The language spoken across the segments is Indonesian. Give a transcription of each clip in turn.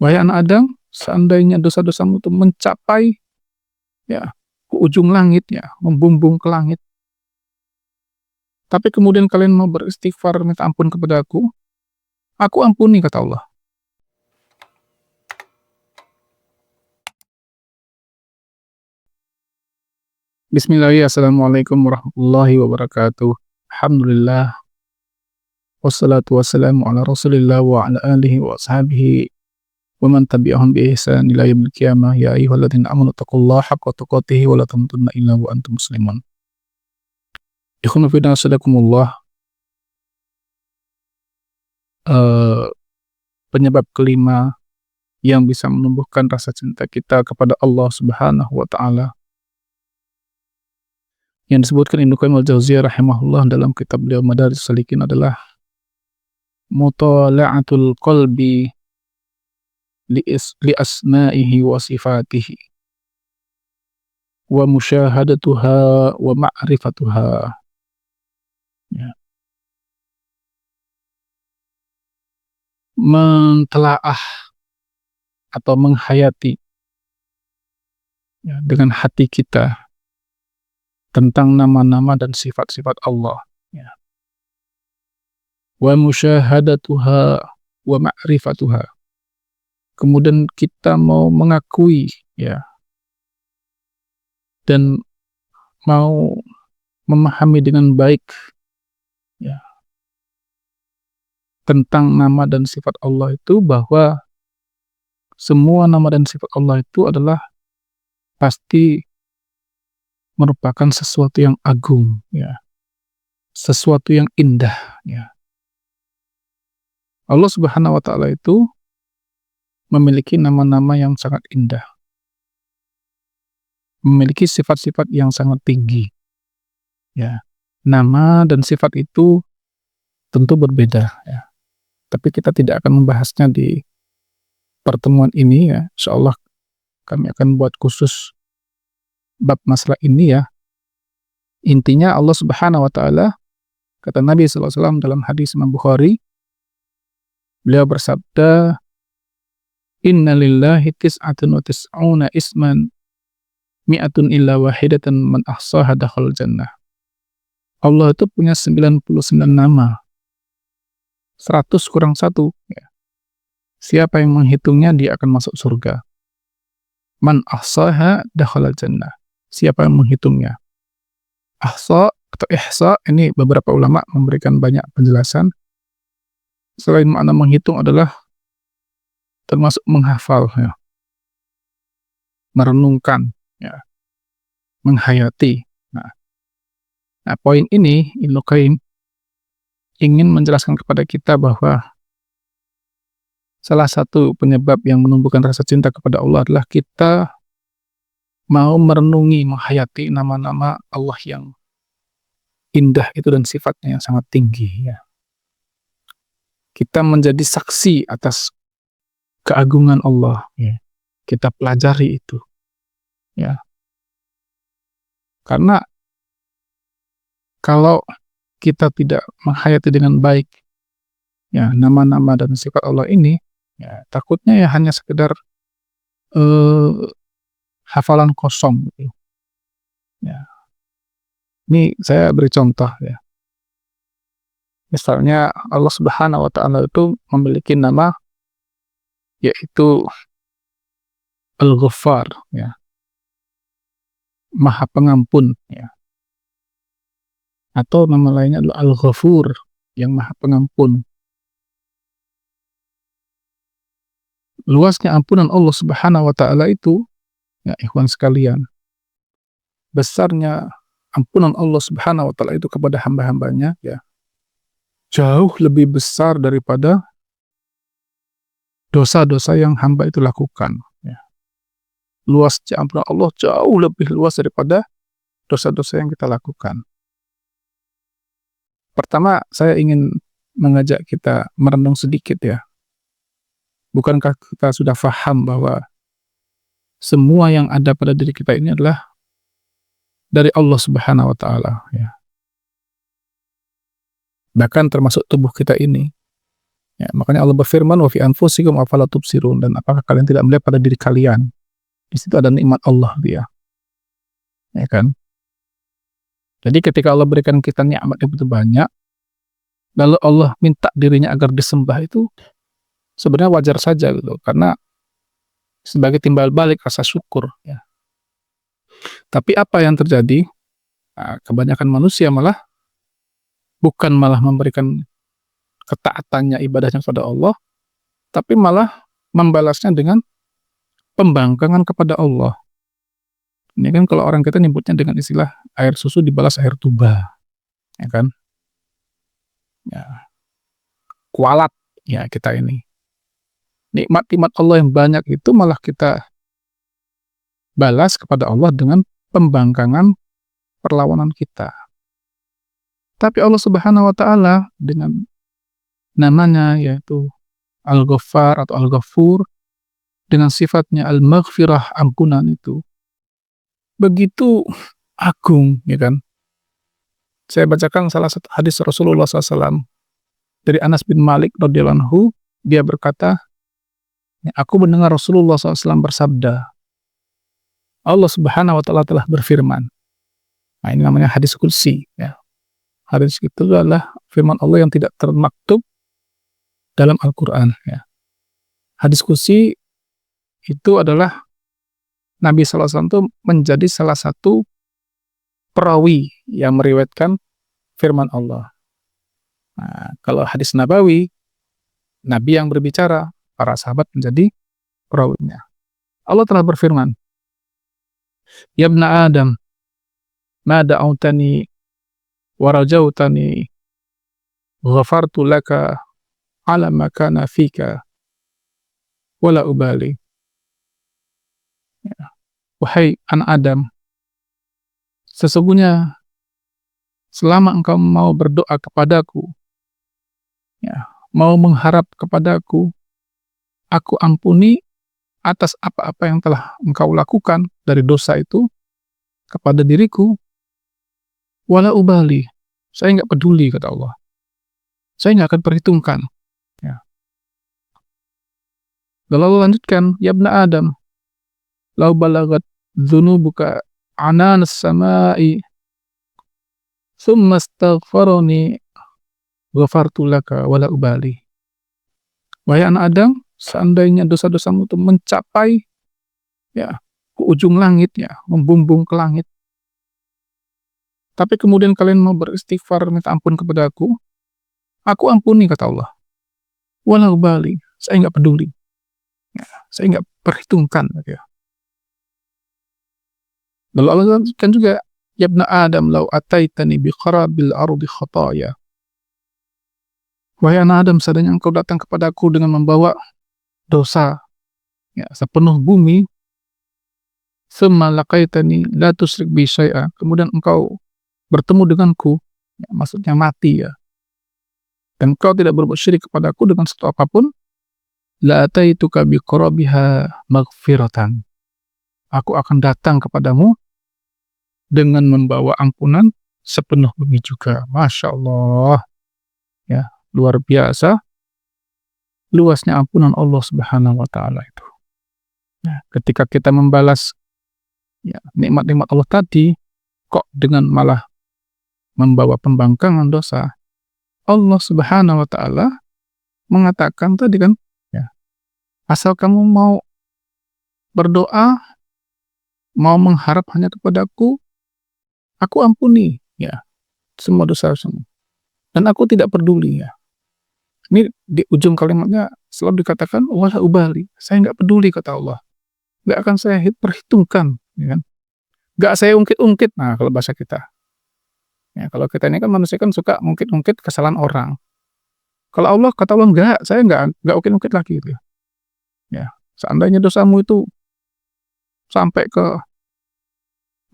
Wahai anak Adam, seandainya dosa-dosamu itu mencapai ya ke ujung langit ya, membumbung ke langit, tapi kemudian kalian mau beristighfar minta ampun kepada aku ampuni, kata Allah. Bismillahirrahmanirrahim. Assalamualaikum warahmatullahi wabarakatuh. Alhamdulillah. Wassalatu wassalamu ala rasulillah wa ala alihi wa ashabihi wa man tabi'ahum bi ihsan ila yaumil qiyamah. Ya ayyuhalladzina amanu taqullaha haqqa tuqatih wa la tamutunna illa wa antum muslimun. Ikhwan fillah sadakumullah. Penyebab kelima yang bisa menumbuhkan rasa cinta kita kepada Allah Subhanahu wa taala yang disebutkan Ibnu Qayyim al-Jauziyah rahimahullah dalam kitab beliau Madarijus Salikin adalah mutala'atul qalbi li asma'ihi wa sifatihi wa musyahadatuha wa ma'rifatuha. Ya. Mentelaah atau menghayati ya, dengan hati kita tentang nama-nama dan sifat-sifat Allah ya. Wa musyahadatuha wa ma'rifatuha. Kemudian kita mau mengakui ya dan mau memahami dengan baik ya tentang nama dan sifat Allah itu, bahwa semua nama dan sifat Allah itu adalah pasti merupakan sesuatu yang agung ya, sesuatu yang indah ya. Allah Subhanahu wa taala itu memiliki nama-nama yang sangat indah, memiliki sifat-sifat yang sangat tinggi ya. Nama dan sifat itu tentu berbeda ya, tapi kita tidak akan membahasnya di pertemuan ini ya. Insyaallah kami akan buat khusus bab masalah ini ya. Intinya Allah Subhanahu wa taala, kata Nabi sallallahu alaihi wasallam dalam hadis Imam Bukhari, beliau bersabda, "Inna lillahi tis'atun wa tis'una isman mi'atun illa wahidatan man ahsaha dakhal jannah." Allah itu punya 99 nama. 100 kurang 1 ya. Siapa yang menghitungnya dia akan masuk surga. Man ahsaha dakhala jannah. Siapa yang menghitungnya. Ahsa atau ihsa, ini beberapa ulama memberikan banyak penjelasan. Selain makna menghitung adalah termasuk menghafal ya, merenungkan ya, menghayati. Nah, poin ini Ibnu Qayyim ingin menjelaskan kepada kita bahwa salah satu penyebab yang menumbuhkan rasa cinta kepada Allah adalah kita mau merenungi, menghayati nama-nama Allah yang indah itu dan sifatnya yang sangat tinggi ya. Kita menjadi saksi atas keagungan Allah ya. Kita pelajari itu ya. Karena kalau kita tidak menghayati dengan baik ya nama-nama dan sifat Allah ini ya, takutnya ya hanya sekedar hafalan kosong gitu. Ya. Ini saya beri contoh ya. Misalnya Allah Subhanahu wa taala itu memiliki nama yaitu Al-Ghaffar ya. Maha Pengampun ya. Atau nama lainnya adalah Al-Ghafur, yang Maha Pengampun. Luasnya ampunan Allah Subhanahu wa taala itu ya ikhwan sekalian, besarnya ampunan Allah Subhanahu wa taala itu kepada hamba-hambanya ya, jauh lebih besar daripada dosa-dosa yang hamba itu lakukan ya. Luasnya ampunan Allah jauh lebih luas daripada dosa-dosa yang kita lakukan. Pertama, saya ingin mengajak kita merenung sedikit ya. Bukankah kita sudah paham bahwa semua yang ada pada diri kita ini adalah dari Allah Subhanahu wa taala ya. Bahkan termasuk tubuh kita ini Ya, makanya Allah berfirman, "Wa fi anfusikum afala tubsirun," dan apakah kalian tidak melihat pada diri kalian? Di situ ada nikmat Allah dia, ya kan? Jadi ketika Allah berikan kita nikmat yang begitu banyak, lalu Allah minta dirinya agar disembah itu sebenarnya wajar saja gitu, karena sebagai timbal balik rasa syukur ya. Tapi apa yang terjadi? Kebanyakan manusia malah bukan malah memberikan ketaatannya, ibadahnya kepada Allah, tapi malah membalasnya dengan pembangkangan kepada Allah. Ini kan kalau orang kita nyebutnya dengan istilah air susu dibalas air tuba, ya kan? Ya, kualat ya kita ini. Nikmat-nikmat Allah yang banyak itu malah kita balas kepada Allah dengan pembangkangan perlawanan kita. Tapi Allah Subhanahu wa taala dengan namanya yaitu Al-Ghaffar atau Al-Ghafur, dengan sifatnya Al-Maghfirah, ampunan itu begitu agung, ya kan? Saya bacakan salah satu hadis Rasulullah SAW dari Anas bin Malik radhiyallahu anhu, dia berkata, aku mendengar Rasulullah SAW bersabda, Allah Subhanahu wa taala telah berfirman. Nah, ini namanya hadis qudsi ya. Hadis itu adalah firman Allah yang tidak termaktub dalam Al-Qur'an ya. Hadis qudsi itu adalah Nabi SAW itu menjadi salah satu perawi yang meriwayatkan firman Allah. Nah, kalau hadis nabawi, Nabi yang berbicara, para sahabat menjadi perawinya. Allah telah berfirman, Ya ibna Adam, ma da'autani wa rajautani ghafartu laka ala ma kana fika wala ubali. Ya. Wahai anak Adam, sesungguhnya selama engkau mau berdoa kepadaku, ya, mau mengharap kepadaku, aku ampuni atas apa-apa yang telah engkau lakukan dari dosa itu kepada diriku, wala ubali, saya nggak peduli, kata Allah. Saya nggak akan perhitungkan. Ya. Lalu Allah lanjutkan, Ya ibna Adam, lau balagat dzunubuka anan samai thumma astaghfarani ghafartu laka wala ubali. Wahai anak Adam, seandainya dosa-dosamu itu mencapai ya ke ujung langit ya, membumbung ke langit, tapi kemudian kalian mau beristighfar minta ampun kepada aku ampuni, kata Allah. Wala ubali, saya nggak peduli. Ya, saya nggak perhitungkan. Ya. Lalu Allah lanjutkan juga, Ya ibna Adam, lau ataitani biqarabil ardi khataya. Wahai anak Adam, seandainya engkau datang kepadaku dengan membawa dosa ya, sepenuh bumi, thumma laqaitani la tusyrik bi syai'a, kemudian engkau bertemu denganku, ya, maksudnya mati ya, dan engkau tidak berbuat syirik kepadaku dengan sesuatu apapun, la ataituka biqarabiha maghfiratan, aku akan datang kepadamu dengan membawa ampunan sepenuh bumi juga. Masya Allah ya, luar biasa luasnya ampunan Allah Subhanahu wa taala itu. Nah, ketika kita membalas ya, nikmat-nikmat Allah tadi kok dengan malah membawa pembangkangan dosa, Allah Subhanahu wa taala mengatakan tadi kan ya, asal kamu mau berdoa, mau mengharap hanya kepadaku, aku ampuni ya semua dosa-dosamu, dan aku tidak peduli ya. Ini di ujung kalimatnya selalu dikatakan wala ubali, saya nggak peduli, kata Allah, nggak akan saya perhitungkan, ya kan? Nggak saya ungkit-ungkit. Nah, kalau bahasa kita, ya, kalau kita ini kan manusia kan suka ungkit-ungkit kesalahan orang. Kalau Allah, kata Allah, nggak, saya nggak ungkit-ungkit lagi gitu. Ya, seandainya dosamu itu sampai ke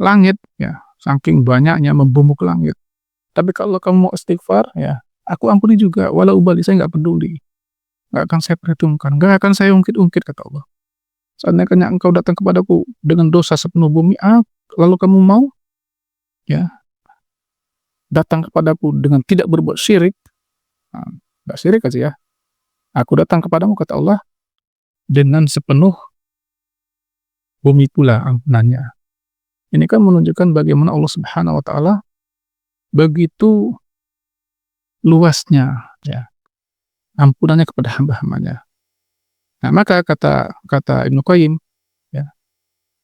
langit, ya, saking banyaknya membumbung ke langit. Tapi kalau kamu mau istighfar, ya, aku ampuni juga, wala ubali, saya nggak peduli. Nggak akan saya perhitungkan, nggak akan saya ungkit-ungkit, kata Allah. Seandainya engkau datang kepadaku dengan dosa sepenuh bumi, lalu kamu mau ya datang kepadaku dengan tidak berbuat syirik, nggak syirik aja ya, Aku datang kepadamu, kata Allah, dengan sepenuh bumi pula ampunannya. Ini kan menunjukkan bagaimana Allah Subhanahu wa taala begitu luasnya, ya, ampunannya kepada hamba-hambanya. Nah, maka kata kata Ibnu Qayyim, ya,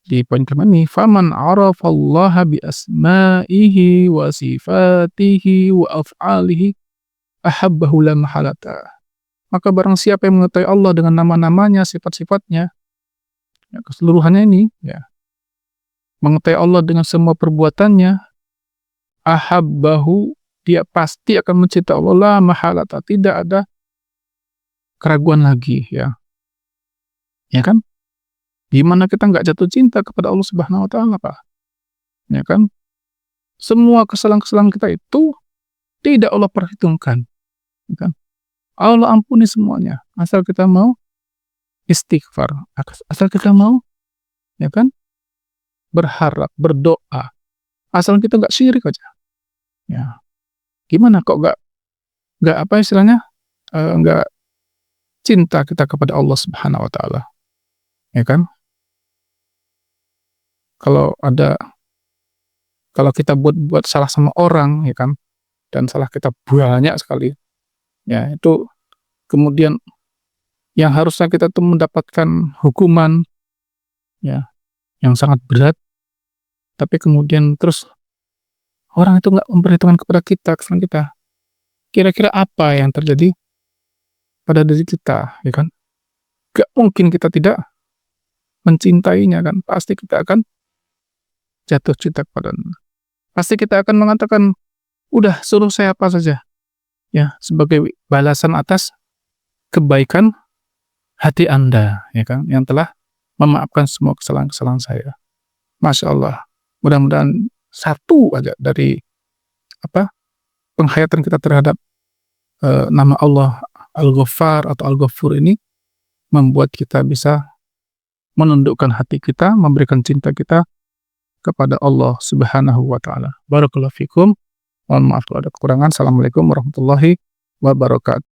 di poin kelima ini, "Faman 'arafallaha bi asma'ihi wa sifatihi wa af'alihi ahabbahu la mahalata." Maka barang siapa yang mengetahui Allah dengan nama-namanya, sifat-sifatnya, ya, keseluruhannya ini, ya, mengetahui Allah dengan semua perbuatannya, ahabbahu, dia pasti akan mencintai Allah la mahalata, tidak ada keraguan lagi, ya. Ya kan? Gimana kita nggak jatuh cinta kepada Allah Subhanahu wa taala, Pak? Ya kan? Semua kesalahan-kesalahan kita itu tidak Allah perhitungkan, ya kan? Allah ampuni semuanya, asal kita mau istighfar, asal kita mau, ya kan, berharap, berdoa, asal kita nggak syirik aja. Ya, gimana kok nggak apa istilahnya, nggak cinta kita kepada Allah Subhanahu wa taala, ya kan? Kalau kita buat salah sama orang, ya kan, dan salah kita banyak sekali, ya itu kemudian yang harusnya kita tuh mendapatkan hukuman, ya, yang sangat berat, tapi kemudian terus orang itu nggak memperhitungkan kepada kita, kesalahan kita. Kira-kira apa yang terjadi pada diri kita, ya kan? Gak mungkin kita tidak mencintainya kan, pasti kita akan jatuh cinta kepadanya. Pasti kita akan mengatakan, udah suruh saya apa saja, ya, sebagai balasan atas kebaikan hati Anda, ya kan, yang telah memaafkan semua kesalahan-kesalahan saya. Masya Allah, mudah-mudahan satu aja dari penghayatan kita terhadap nama Allah Al-Ghaffar atau Al-Ghafur ini membuat kita bisa menundukkan hati kita, memberikan cinta kita kepada Allah Subhanahu wa taala. Barakallahu fikum. Mohon maaf kalau ada kekurangan. Assalamualaikum warahmatullahi wabarakatuh.